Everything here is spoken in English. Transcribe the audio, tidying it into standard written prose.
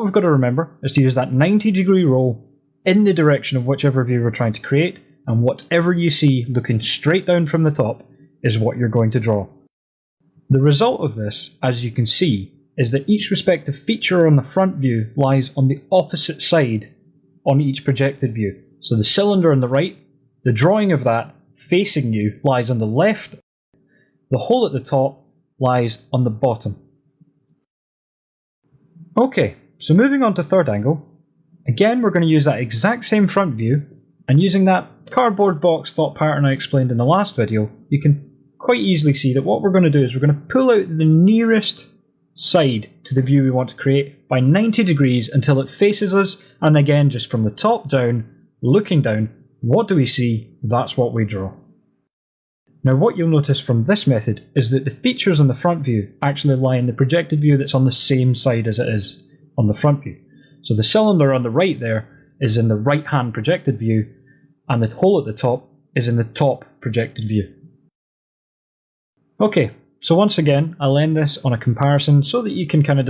What we've got to remember is to use that 90-degree roll in the direction of whichever view we're trying to create, and whatever you see looking straight down from the top is what you're going to draw. The result of this, as you can see, is that each respective feature on the front view lies on the opposite side on each projected view. So the cylinder on the right, the drawing of that facing you lies on the left, the hole at the top lies on the bottom. Okay, so moving on to third angle, again we're going to use that exact same front view, and using that cardboard box thought pattern I explained in the last video, you can quite easily see that what we're going to do is we're going to pull out the nearest side to the view we want to create by 90 degrees until it faces us, and again just from the top down, looking down, what do we see? That's what we draw. Now what you'll notice from this method is that the features on the front view actually lie in the projected view that's on the same side as it is on the front view. So the cylinder on the right there is in the right hand projected view, and the hole at the top is in the top projected view. Okay, so once again I'll end this on a comparison so that you can kind of decide